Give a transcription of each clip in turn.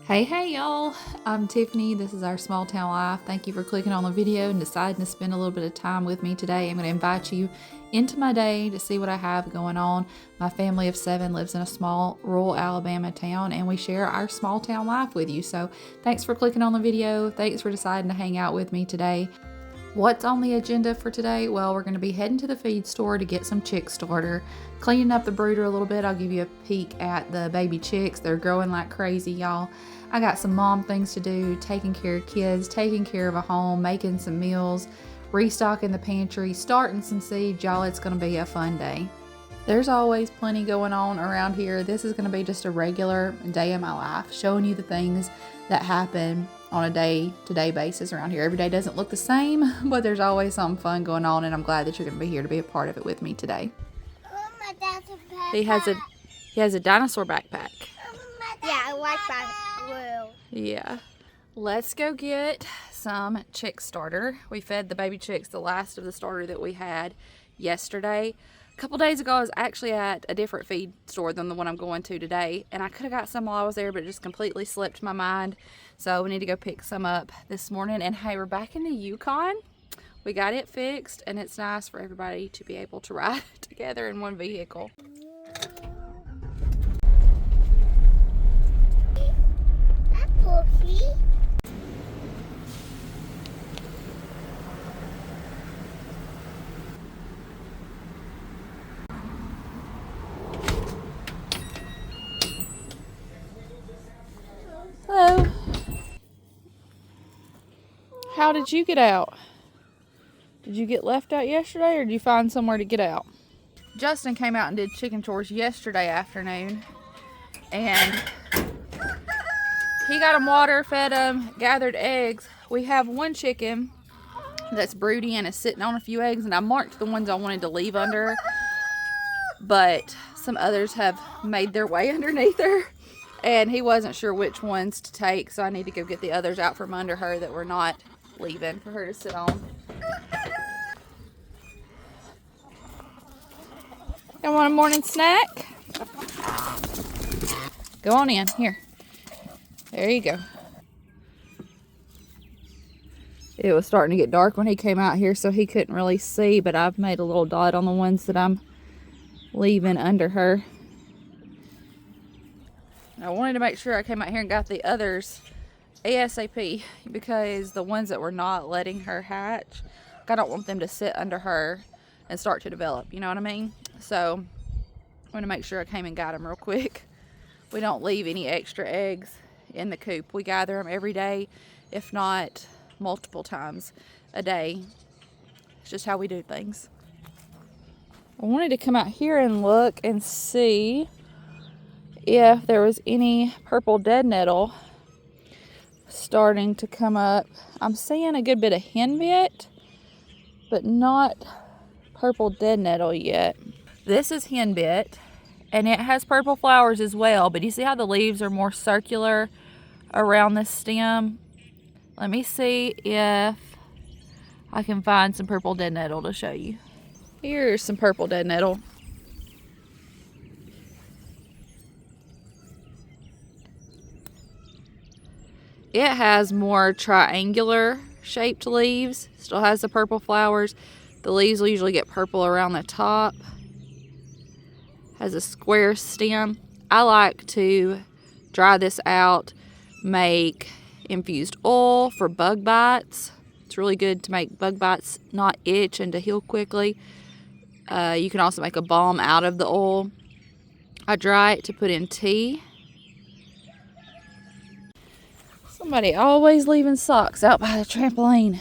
Hey y'all, I'm Tiffany. This is Our Small Town Life. Thank you for clicking on the video and deciding to spend a little bit of time with me today. I'm going to invite you into my day to see what I have going on. My family of 7 lives in a small rural Alabama town, and we share our small town life with you. So thanks for clicking on the video. Thanks for deciding to hang out with me today. What's on the agenda for today? Well, we're going to be heading to the feed store to get some chick starter, cleaning up the brooder a little bit. I'll give you a peek at the baby chicks. They're growing like crazy, y'all. I got some mom things to do, taking care of kids, taking care of a home, making some meals, restocking the pantry, starting some seeds. Y'all, it's going to be a fun day. There's always plenty going on around here. This is going to be just a regular day of my life, showing you the things that happen on a day-to-day basis around here. Every day doesn't look the same, but there's always something fun going on, and I'm glad that you're going to be here to be a part of it with me today. My dad's a backpack. He has a dinosaur backpack. Yeah, I like that blue. Yeah. Let's go get some chick starter. We fed the baby chicks the last of the starter that we had yesterday. A couple days ago, I was actually at a different feed store than the one I'm going to today, and I could have got some while I was there, but it just completely slipped my mind. So we need to go pick some up this morning. And hey, we're back in the Yukon. We got it fixed, and it's nice for everybody to be able to ride together in one vehicle. That puppy. Hello. How did you get out? Did you get left out yesterday, or did you find somewhere to get out? Justin came out and did chicken chores yesterday afternoon, and he got them water, fed them, gathered eggs. We have one chicken that's broody and is sitting on a few eggs, and I marked the ones I wanted to leave under, but some others have made their way underneath her, and he wasn't sure which ones to take, so I need to go get the others out from under her that we're not leaving for her to sit on. You want a morning snack? Go on in. Here. There you go. It was starting to get dark when he came out here, so he couldn't really see, but I've made a little dot on the ones that I'm leaving under her. I wanted to make sure I came out here and got the others ASAP, because the ones that were not letting her hatch, I don't want them to sit under her and start to develop, you know what I mean? So I want to make sure I came and got them real quick. We don't leave any extra eggs in the coop. We gather them every day, if not multiple times a day. It's just how we do things. I wanted to come out here and look and see if there was any purple dead nettle starting to come up. I'm seeing a good bit of henbit, but not purple dead nettle yet. This is henbit, and it has purple flowers as well, but you see how the leaves are more circular around the stem? Let me see if I can find some purple dead nettle to show you. Here's some purple dead nettle. It has more triangular shaped leaves. Still has the purple flowers. The leaves will usually get purple around the top. Has a square stem. I like to dry this out, make infused oil for bug bites. It's really good to make bug bites not itch and to heal quickly. You can also make a balm out of the oil. I dry it to put in tea. Somebody always leaving socks out by the trampoline.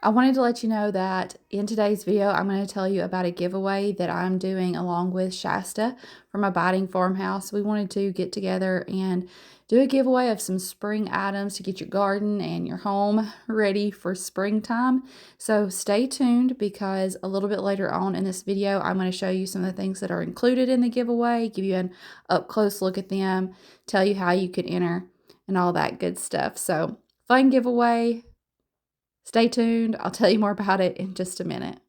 I wanted to let you know that in today's video, I'm going to tell you about a giveaway that I'm doing along with Shasta from Abiding Farmhouse. We wanted to get together and do a giveaway of some spring items to get your garden and your home ready for springtime. So stay tuned, because a little bit later on in this video, I'm going to show you some of the things that are included in the giveaway, give you an up-close look at them, tell you how you can enter, and all that good stuff. So fun giveaway. Stay tuned. I'll tell you more about it in just a minute.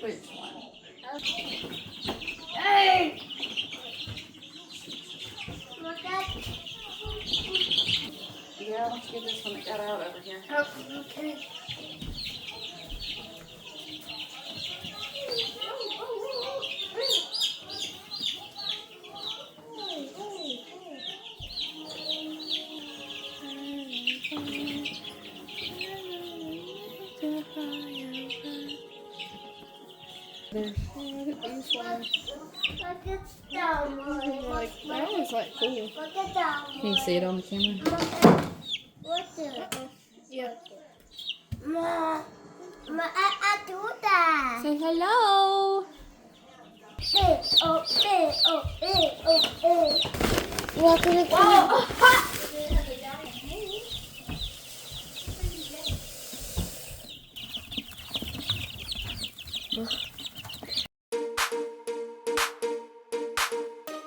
Which one? Hey! Look at. Yeah, let's get this one that got out over here. Oh, okay. There's these ones. Look at that one. Like, that one's like cool. Look at that one. Can you see it on the camera? What's it? Yeah. Ma, I do that. Say hello. What can it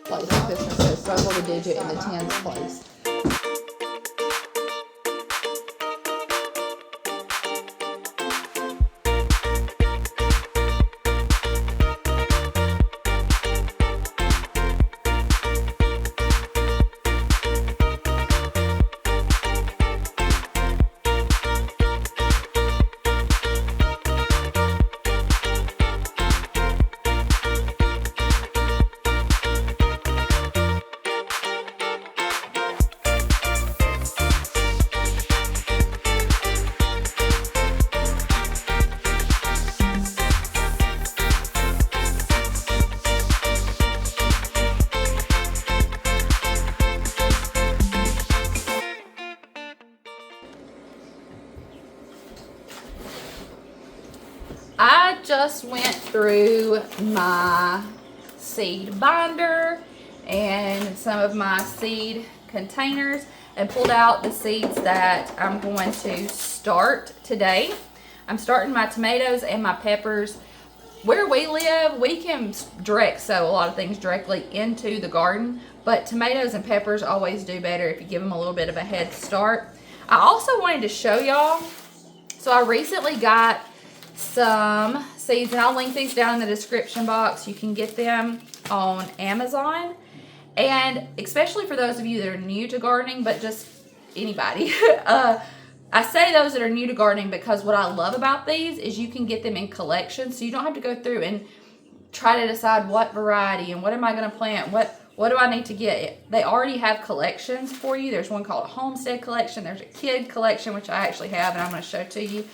Place like this one says circle the digit in the tens place. I just went through my seed binder and some of my seed containers and pulled out the seeds that I'm going to start today. I'm starting my tomatoes and my peppers. Where we live, we can direct sow a lot of things directly into the garden, but tomatoes and peppers always do better if you give them a little bit of a head start. I also wanted to show y'all, so I recently got some seeds, and I'll link these down in the description box. You can get them on Amazon, and especially for those of you that are new to gardening, but just anybody. I say those that are new to gardening because what I love about these is you can get them in collections, so you don't have to go through and try to decide what variety and what am I going to plant, what do I need to get. They already have collections for you. There's one called a Homestead collection, there's a kid collection, which I actually have and I'm going to show to you,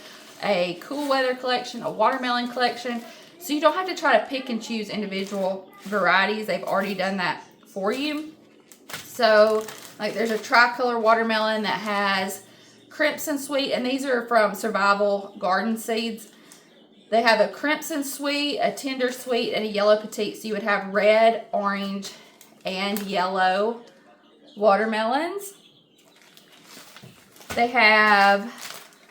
a cool weather collection, a watermelon collection, so you don't have to try to pick and choose individual varieties. They've already done that for you. So like there's a tricolor watermelon that has crimson sweet, and these are from Survival Garden Seeds. They have a crimson sweet, a tender sweet, and a yellow petite. So you would have red, orange, and yellow watermelons. They have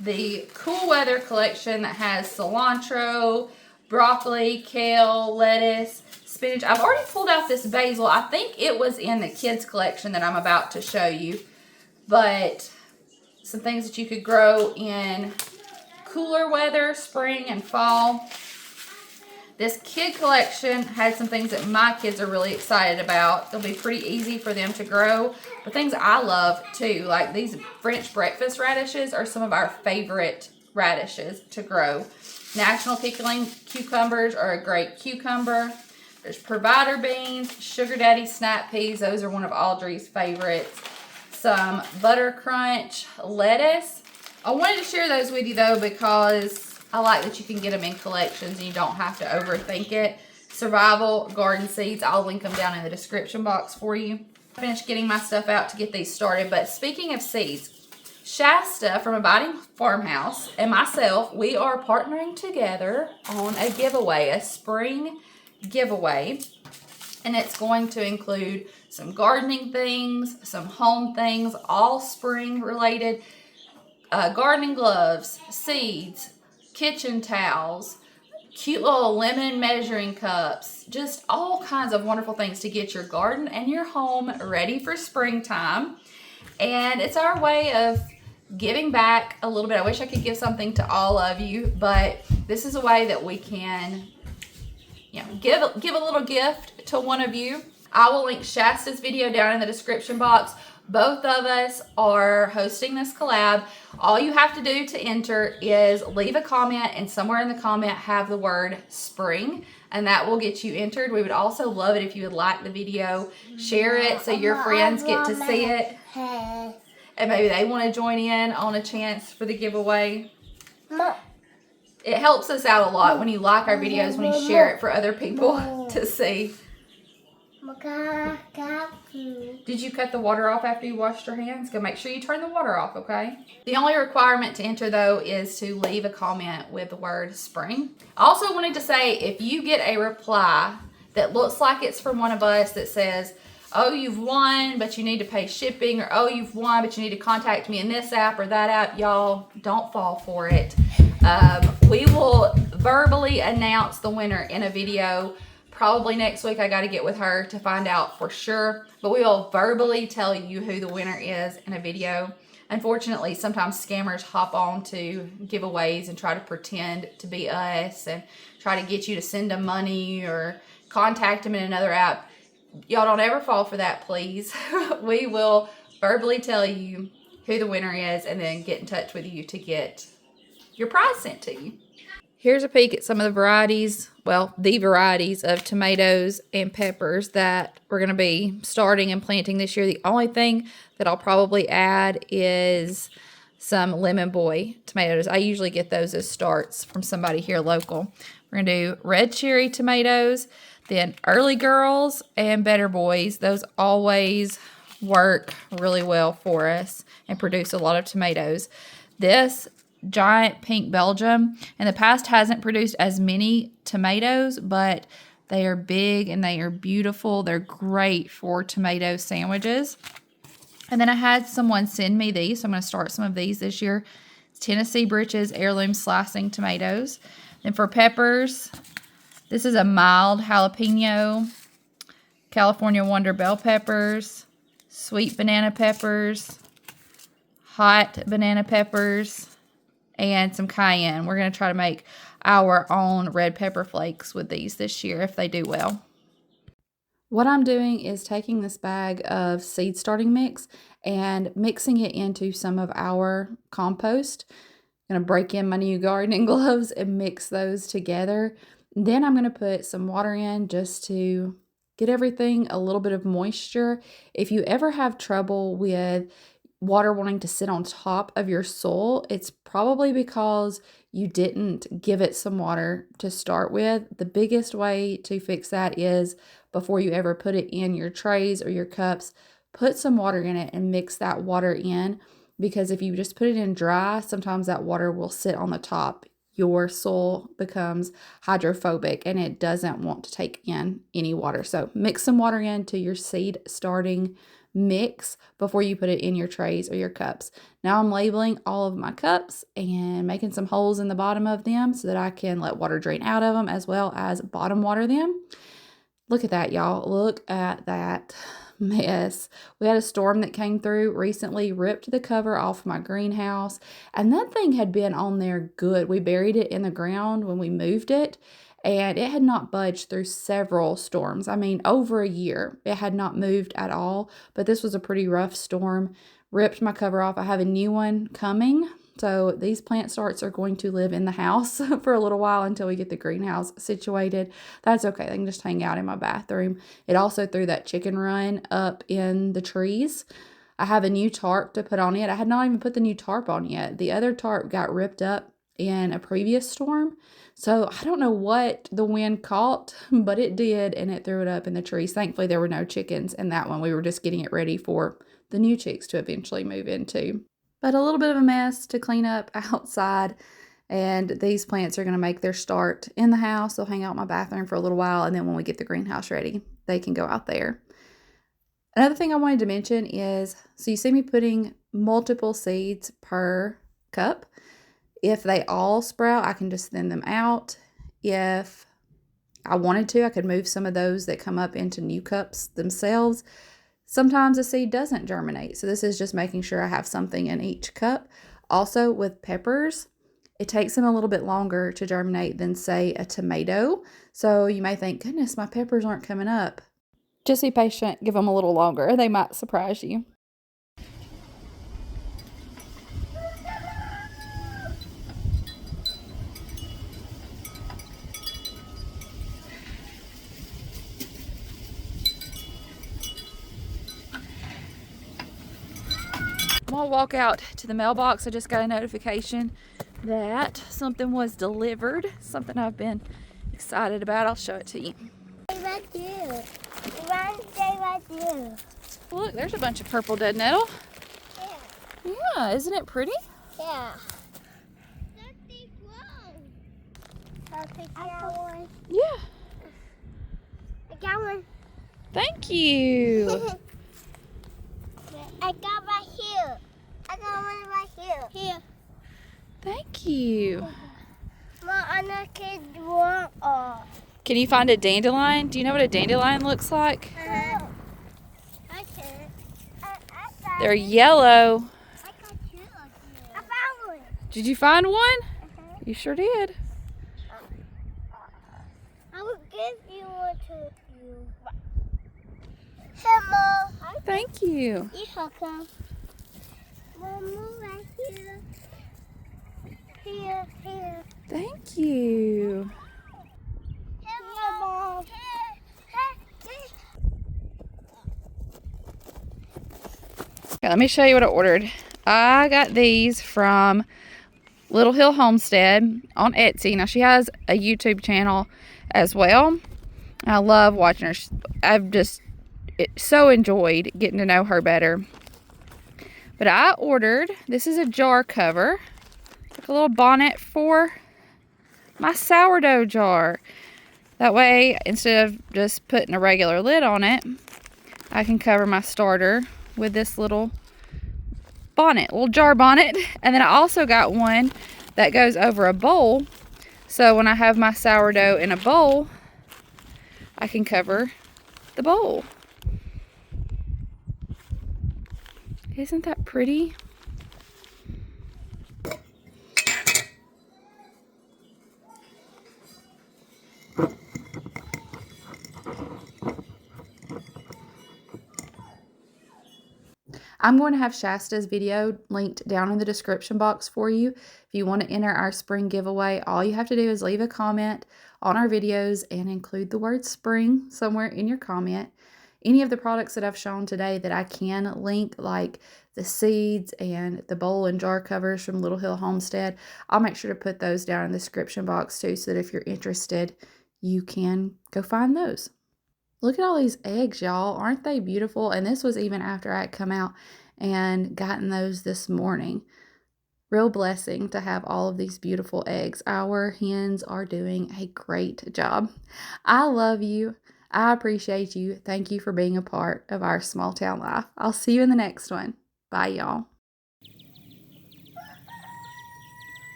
the cool weather collection that has cilantro, broccoli, kale, lettuce, spinach. I've already pulled out this basil. I think it was in the kids collection that I'm about to show you, but some things that you could grow in cooler weather, spring and fall. This kid collection had some things that my kids are really excited about. They'll be pretty easy for them to grow, but things I love too, like these French breakfast radishes are some of our favorite radishes to grow. National pickling cucumbers are a great cucumber. There's provider beans, sugar daddy snap peas. Those are one of Audrey's favorites. Some butter crunch lettuce. I wanted to share those with you though because I like that you can get them in collections and you don't have to overthink it. Survival Garden Seeds, I'll link them down in the description box for you. I finished getting my stuff out to get these started, but speaking of seeds, Shasta from Abiding Farmhouse and myself, we are partnering together on a giveaway, a spring giveaway, and it's going to include some gardening things, some home things, all spring related, gardening gloves, seeds, kitchen towels, cute little lemon measuring cups, just all kinds of wonderful things to get your garden and your home ready for springtime. And it's our way of giving back a little bit. I wish I could give something to all of you, but this is a way that we can give a little gift to one of you. I will link Shasta's video down in the description box. Both of us are hosting this collab. All you have to do to enter is leave a comment, and somewhere in the comment have the word spring, and that will get you entered. We would also love it if you would like the video, share it so your friends get to see it, and maybe they want to join in on a chance for the giveaway. It helps us out a lot when you like our videos, when you share it for other people to see. Did you cut the water off after you washed your hands? Go make sure you turn the water off, okay? The only requirement to enter, though, is to leave a comment with the word spring. I also wanted to say, if you get a reply that looks like it's from one of us that says, oh, you've won, but you need to pay shipping, or oh, you've won, but you need to contact me in this app or that app, y'all, don't fall for it. We will verbally announce the winner in a video. Probably next week. I got to get with her to find out for sure, but we will verbally tell you who the winner is in a video. Unfortunately, sometimes scammers hop on to giveaways and try to pretend to be us and try to get you to send them money or contact them in another app. Y'all don't ever fall for that, please. We will verbally tell you who the winner is and then get in touch with you to get your prize sent to you. Here's a peek at some of the varieties, well, the varieties of tomatoes and peppers that we're going to be starting and planting this year. The only thing that I'll probably add is some Lemon Boy tomatoes. I usually get those as starts from somebody here local. We're going to do red cherry tomatoes, then Early Girls and Better Boys. Those always work really well for us and produce a lot of tomatoes. This giant pink Belgium in the past hasn't produced as many tomatoes, but they are big and they are beautiful. They're great for tomato sandwiches. And then I had someone send me these, so I'm going to start some of these this year. It's Tennessee Britches Heirloom Slicing Tomatoes. And for peppers, this is a mild jalapeno, California Wonder Bell peppers, sweet banana peppers, hot banana peppers, and some cayenne. We're going to try to make our own red pepper flakes with these this year if they do well. What I'm doing is taking this bag of seed starting mix and mixing it into some of our compost. I'm going to break in my new gardening gloves and mix those together. Then I'm going to put some water in just to get everything a little bit of moisture. If you ever have trouble with water wanting to sit on top of your soil, it's probably because you didn't give it some water to start with. The biggest way to fix that is before you ever put it in your trays or your cups, put some water in it and mix that water in, because if you just put it in dry, sometimes that water will sit on the top. Your soil becomes hydrophobic and it doesn't want to take in any water. So mix some water into your seed starting mix before you put it in your trays or your cups. Now I'm labeling all of my cups and making some holes in the bottom of them so that I can let water drain out of them as well as bottom water them. Look at that, y'all. Look at that mess. We had a storm that came through recently, ripped the cover off my greenhouse, and that thing had been on there good. We buried it in the ground when we moved it, and it had not budged through several storms. I mean, over a year. It had not moved at all, but this was a pretty rough storm. Ripped my cover off. I have a new one coming. So these plant starts are going to live in the house for a little while until we get the greenhouse situated. That's okay. They can just hang out in my bathroom. It also threw that chicken run up in the trees. I have a new tarp to put on it. I had not even put the new tarp on yet. The other tarp got ripped up in a previous storm. So I don't know what the wind caught, but it did, and it threw it up in the trees. Thankfully, there were no chickens in that one. We were just getting it ready for the new chicks to eventually move into. But a little bit of a mess to clean up outside, and these plants are going to make their start in the house. They'll hang out in my bathroom for a little while, and then when we get the greenhouse ready, they can go out there. Another thing I wanted to mention is, so you see me putting multiple seeds per cup. If they all sprout, I can just thin them out. If I wanted to, I could move some of those that come up into new cups themselves. Sometimes a seed doesn't germinate, so this is just making sure I have something in each cup. Also with peppers, It takes them a little bit longer to germinate than, say, a tomato. So you may think, goodness, my peppers aren't coming up. Just be patient. Give them a little longer. They might surprise you. I'm gonna walk out to the mailbox. I just got a notification that something was delivered. Something I've been excited about. I'll show it to you. Right there. Right there. Look, there's a bunch of purple dead nettle. Yeah. Yeah, isn't it pretty? Yeah. I'll take that one. Yeah. I got one. Thank you. I got right here. I got one right here. Here. Thank you. Mom, I can draw off. Can you find a dandelion? Do you know what a dandelion looks like? I can. I got They're yellow. I got two of them. I found one. Did you find one? You sure did. I will give you one to you. Hello. Thank you. You're welcome. Mom, move right here. Here, here. Thank you. Hello, Mom. Okay, let me show you what I ordered. I got these from Little Hill Homestead on Etsy. Now, she has a YouTube channel as well. I love watching her. I've just so enjoyed getting to know her better. But I ordered, this is a jar cover. It's like a little bonnet for my sourdough jar. That way, instead of just putting a regular lid on it, I can cover my starter with this little bonnet, little jar bonnet. And then I also got one that goes over a bowl. So when I have my sourdough in a bowl, I can cover the bowl. Isn't that pretty? I'm going to have Shasta's video linked down in the description box for you. If you want to enter our spring giveaway, all you have to do is leave a comment on our videos and include the word spring somewhere in your comment. Any of the products that I've shown today that I can link, like the seeds and the bowl and jar covers from Little Hill Homestead, I'll make sure to put those down in the description box too, so that if you're interested, you can go find those. Look at all these eggs, y'all. Aren't they beautiful? And this was even after I had come out and gotten those this morning. Real blessing to have all of these beautiful eggs. Our hens are doing a great job. I love you. I appreciate you. Thank you for being a part of our small town life. I'll see you in the next one. Bye, y'all.